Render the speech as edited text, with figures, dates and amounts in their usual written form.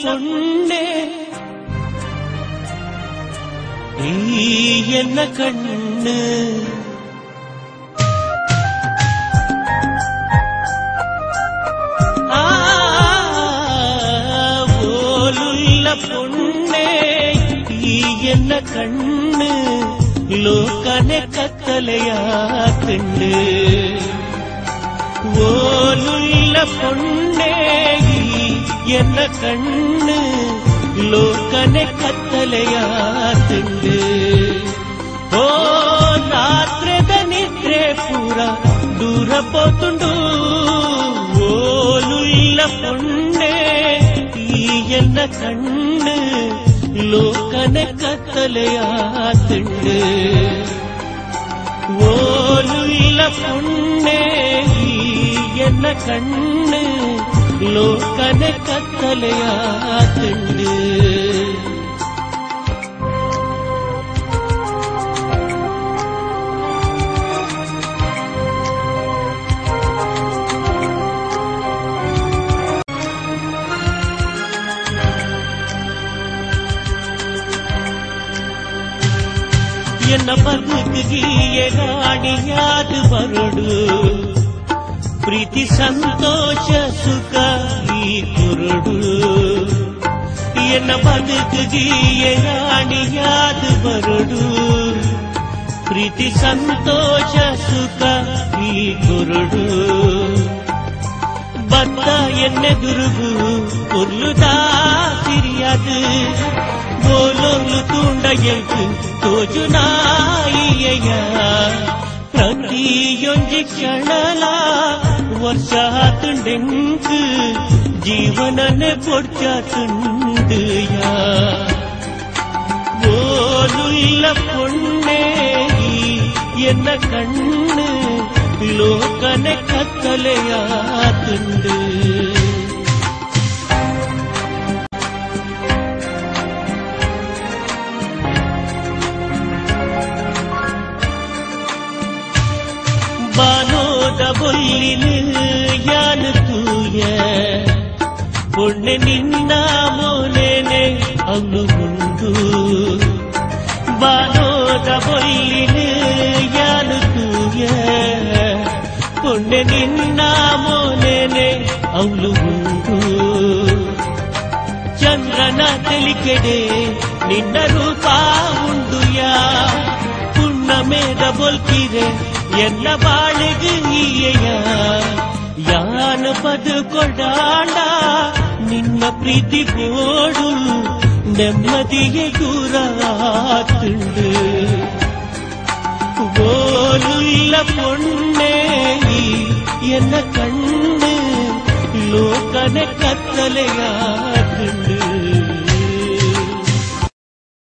பொண்ணே என்ன கண்ணு ஓலுள்ள பொண்ணே என்ன கண்ணு லோಕನೆ ಕತ್ತಲೆಯ ಕಣ್ಣು ಓಲುಳ್ಳ பொண்ணே என்ன கண்ணு ಲೋಕನೆ ಕತ್ತಲೆಯ ಕಣ್ಣು ಓ ರಾತ್ರದ ನಿದ್ರೆ ಪೂರ ದೂರ ಪೋತುಂಡು ಓಲುಳ್ಳ பொண்ணே என்ன கண்ணு ಲೋಕನೆ ಕತ್ತಲೆಯ ಕಣ್ಣು ಓಲುಳ್ಳ பொண்ணே என்ன கண்ணு ಲೋಕನೆ ಕತ್ತಲೆಯ ಕಣ್ಣು ಎನ್ನ ಬದುಕಿಗೆ ರಾಣಿಯಾದ ಬರಡು ಪ್ರೀತಿ ಸಂತೋಷ ಸುಖ ಈ ಕುರುಡು ಎನ್ನ ಬದುಕಿಗೆ ರಾಣಿಯಾದ ಬರಡು ಪ್ರೀತಿ ಸಂತೋಷ ಸುಖ ಈ ಕುರುಡು ಬತ್ತ ಎನ್ನೆದುರುಗು ಕೊಲ್ಲುದಾ ಸಿರಿಯದು ಬೋಲೋಲು ತುಂಡ ಎಲ್ಕು ತೋಜುನಾಯಿಯ ಪ್ರತಿಯೊಂದು ಕ್ಷಣಲ ವರ್ಷ ತುಂಡೆಂಕು ಜೀವನನೆ ಕೊಡ್ಚಾತುಂಡುಯ ಓಲುಳ್ಳ பொண்ணே என்ன கண்ணு ಲೋಕನೆ ಕತ್ತಲೆಯ ತುಂಡು ಬಾನೋದ ಬೊಲ್ಲಿನು ಯಾನು ತೂಯ ಪೊಣ್ಣೆ ನಿನ್ನ ಮೋನೇನೆ ಅವನು ಮುಂದು ಬಾನೋದ ಬೊಲ್ಲಿನು ಯಾನು ತೂಯ ಪೊಣ್ಣೆ ನಿನ್ನ ಮೋನೇನೆ ಅವಳು ಮುಂದು ಚಂದ್ರನ ತೆಲಿಕೆಡೆ ನಿನ್ನ ರೂಪ ಉಂಡುಯಾ ಪುಣ್ಣಮೇದ ಬೊಲ್ಕಿರೆ ಎನ್ನ ಬಾಳಿಗೆ ಈಯ ಯಾನ ಬದುಕೊಡಾಡ ನಿನ್ನ ಪ್ರೀತಿ ಬೋಡು ನೆಮ್ಮದಿಗೆ ದೂರ ಆತುಂಡು ಓಲುಳ್ಳ பொண்ணே என்ன கண்ணு ಲೋಕನೆ ಕತ್ತಲೆಯ ಕಣ್ಣು